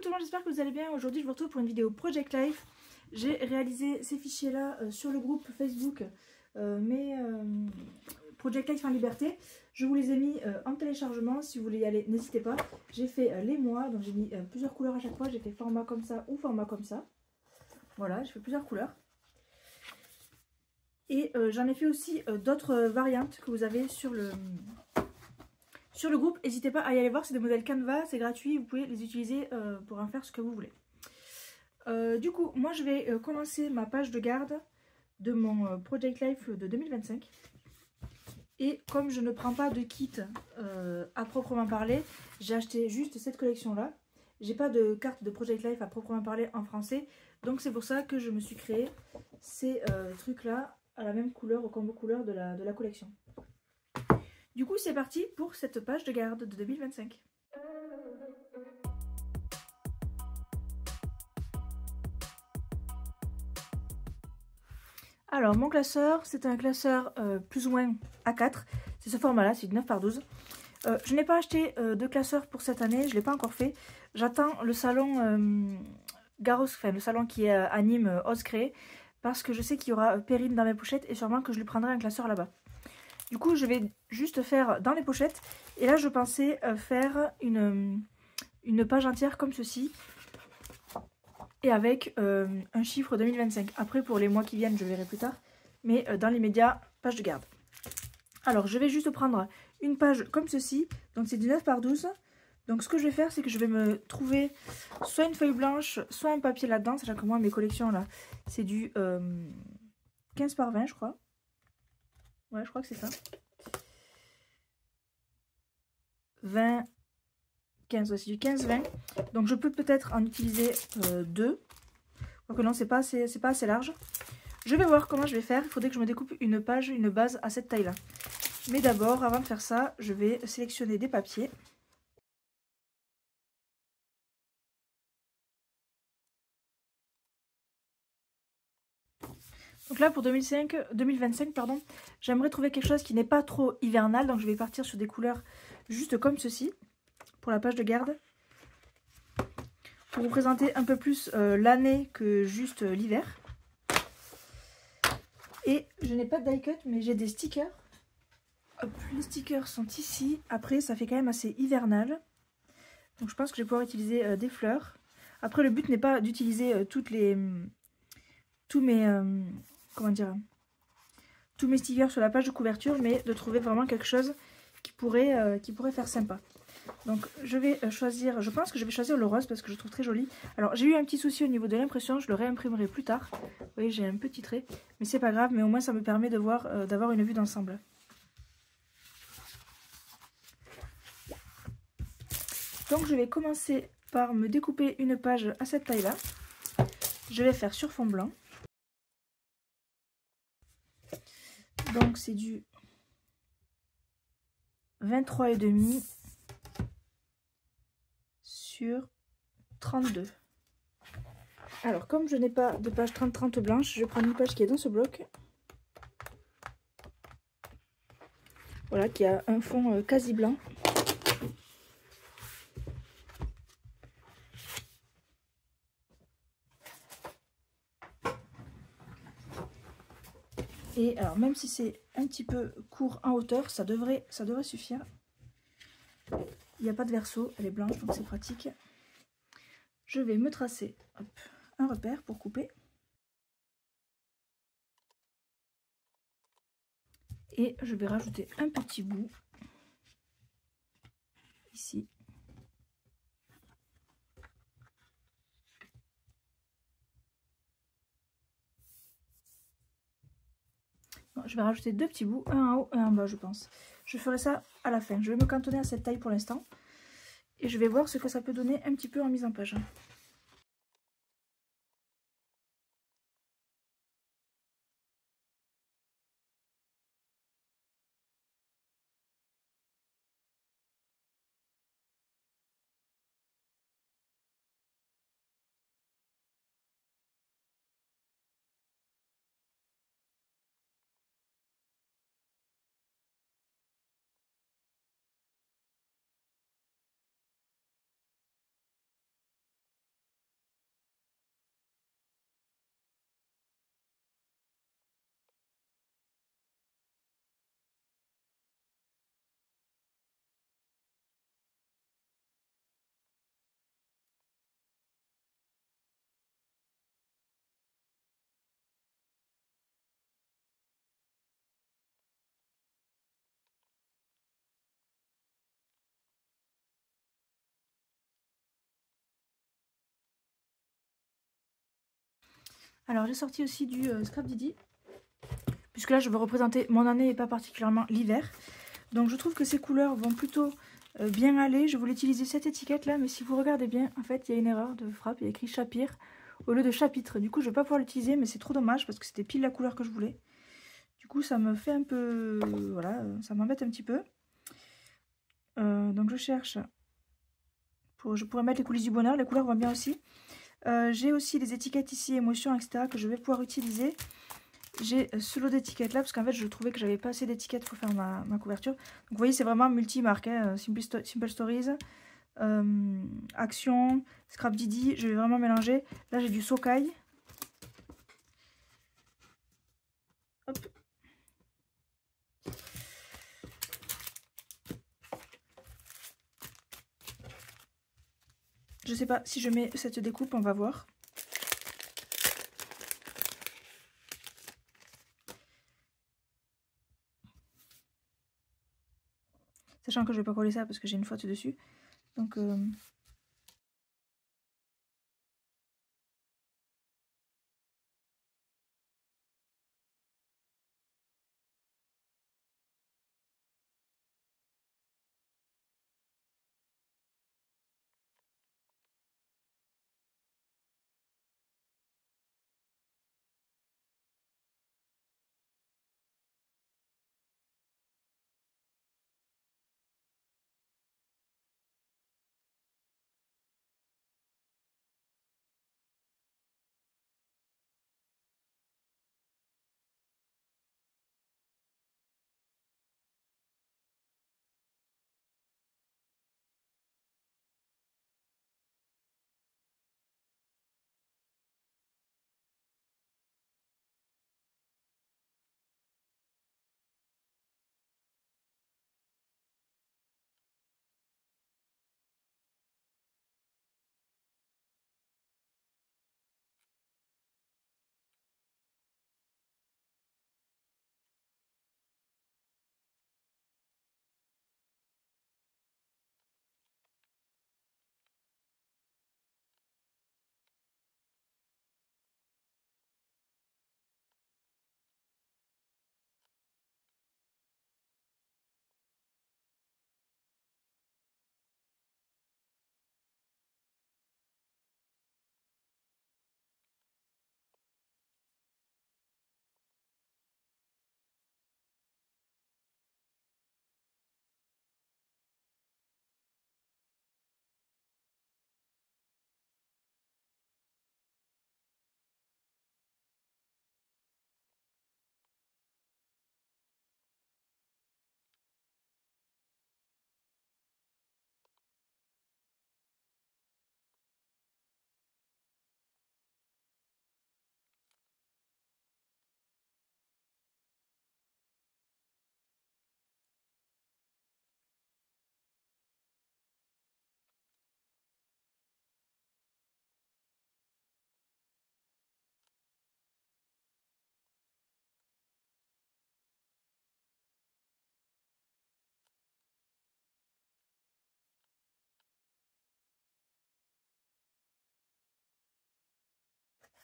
tout le monde, j'espère que vous allez bien. Aujourd'hui je vous retrouve pour une vidéo Project Life. J'ai réalisé ces fichiers là sur le groupe Facebook Project Life en liberté. Je vous les ai mis en téléchargement, si vous voulez y aller n'hésitez pas. J'ai fait les mois, donc j'ai mis plusieurs couleurs à chaque fois. J'ai fait format comme ça ou format comme ça. Voilà, j'ai fait plusieurs couleurs. Et j'en ai fait aussi d'autres variantes que vous avez sur le groupe. N'hésitez pas à y aller voir, c'est des modèles Canva, c'est gratuit, vous pouvez les utiliser pour en faire ce que vous voulez. Du coup, moi je vais commencer ma page de garde de mon Project Life de 2025. Et comme je ne prends pas de kit à proprement parler, j'ai acheté juste cette collection là. J'ai pas de carte de Project Life à proprement parler en français. Donc c'est pour ça que je me suis créé ces trucs là à la même couleur, au combo couleur de la collection. Du coup c'est parti pour cette page de garde de 2025. Alors mon classeur, c'est un classeur plus ou moins A4. C'est ce format là, c'est du 9 par 12. Je n'ai pas acheté de classeur pour cette année, je ne l'ai pas encore fait. J'attends le salon Garros, enfin le salon qui est à Nîmes, Ose Créer, parce que je sais qu'il y aura Perrine dans mes pochettes et sûrement que je lui prendrai un classeur là-bas. Du coup, je vais juste faire dans les pochettes. Et là, je pensais faire une page entière comme ceci. Et avec un chiffre 2025. Après, pour les mois qui viennent, je verrai plus tard. Mais dans les médias, page de garde. Alors, je vais juste prendre une page comme ceci. Donc, c'est du 9 par 12. Donc, ce que je vais faire, c'est que je vais me trouver soit une feuille blanche, soit un papier là-dedans. Sachant que moi, mes collections, là, c'est du 15 par 20, je crois. Ouais, je crois que c'est ça. 20, 15, ouais, c'est du 15-20. Donc, je peux peut-être en utiliser deux. Donc, non, c'est pas assez large. Je vais voir comment je vais faire. Il faudrait que je me découpe une page, une base à cette taille-là. Mais d'abord, avant de faire ça, je vais sélectionner des papiers. Donc là, pour 2025, pardon, j'aimerais trouver quelque chose qui n'est pas trop hivernal. Donc je vais partir sur des couleurs juste comme ceci, pour la page de garde. Pour vous présenter un peu plus l'année que juste l'hiver. Et je n'ai pas de die cut, mais j'ai des stickers. Hop, les stickers sont ici. Après, ça fait quand même assez hivernal. Donc je pense que je vais pouvoir utiliser des fleurs. Après, le but n'est pas d'utiliser tous mes stickers sur la page de couverture, mais de trouver vraiment quelque chose qui pourrait faire sympa. Donc je vais choisir, je pense que je vais choisir le rose parce que je le trouve très joli. Alors j'ai eu un petit souci au niveau de l'impression, je le réimprimerai plus tard. Vous voyez, j'ai un petit trait, mais c'est pas grave, mais au moins ça me permet de voir, d'avoir une vue d'ensemble. Donc je vais commencer par me découper une page à cette taille là. Je vais faire sur fond blanc. Donc c'est du 23,5 sur 32. Alors comme je n'ai pas de page 30-30 blanche, je prends une page qui est dans ce bloc. Voilà, qui a un fond quasi blanc. Et alors même si c'est un petit peu court en hauteur, ça devrait suffire. Il n'y a pas de verso, elle est blanche donc c'est pratique. Je vais me tracer un repère pour couper. Et je vais rajouter un petit bout ici. Bon, je vais rajouter deux petits bouts, un en haut et un en bas je pense. Je ferai ça à la fin. Je vais me cantonner à cette taille pour l'instant. Et je vais voir ce que ça peut donner un petit peu en mise en page. Alors j'ai sorti aussi du Scrap Didi, puisque là je veux représenter mon année et pas particulièrement l'hiver. Donc je trouve que ces couleurs vont plutôt bien aller. Je voulais utiliser cette étiquette là, mais si vous regardez bien, en fait il y a une erreur de frappe, il y a écrit Chapir au lieu de chapitre. Du coup je vais pas pouvoir l'utiliser, mais c'est trop dommage parce que c'était pile la couleur que je voulais. Du coup ça me fait un peu, voilà, ça m'embête un petit peu. Donc je cherche, je pourrais mettre les coulisses du bonheur, les couleurs vont bien aussi. J'ai aussi les étiquettes ici, émotions, etc. que je vais pouvoir utiliser. J'ai ce lot d'étiquettes là, parce qu'en fait je trouvais que j'avais pas assez d'étiquettes pour faire ma couverture. Donc vous voyez c'est vraiment multi-marque, hein. Simple Stories, Action, Scrap Didi, je vais vraiment mélanger. Là j'ai du Sokai. Hop. Je sais pas si je mets cette découpe, on va voir. Sachant que je vais pas coller ça parce que j'ai une faute dessus. Donc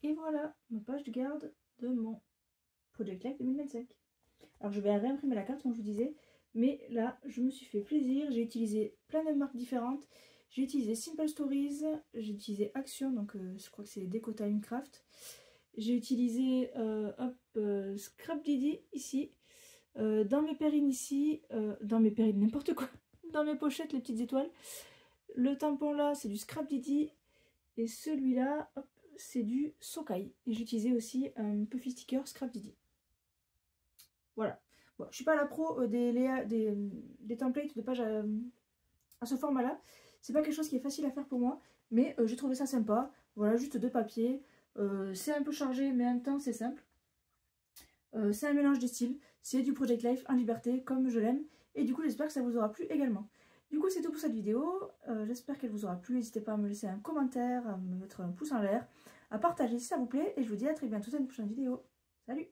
et voilà ma page de garde de mon Project Life 2025. Alors je vais réimprimer la carte comme je vous disais, mais là je me suis fait plaisir, j'ai utilisé plein de marques différentes. J'ai utilisé Simple Stories, j'ai utilisé Action, donc je crois que c'est Deco Time Craft. J'ai utilisé Scrap Didi ici, dans mes pérines ici, dans mes pérines n'importe quoi, dans mes pochettes les petites étoiles. Le tampon là c'est du Scrap Didi et celui-là c'est du Sokai. Et j'ai utilisé aussi un Puffy Sticker Scrap Didi. Voilà. Bon, je suis pas la pro des templates de pages à ce format-là. C'est pas quelque chose qui est facile à faire pour moi, mais j'ai trouvé ça sympa. Voilà, juste deux papiers. C'est un peu chargé, mais en même temps c'est simple. C'est un mélange de styles. C'est du Project Life en liberté, comme je l'aime. Et du coup, j'espère que ça vous aura plu également. Du coup, c'est tout pour cette vidéo. J'espère qu'elle vous aura plu. N'hésitez pas à me laisser un commentaire, à me mettre un pouce en l'air, à partager si ça vous plaît. Et je vous dis à très bientôt dans une prochaine vidéo. Salut!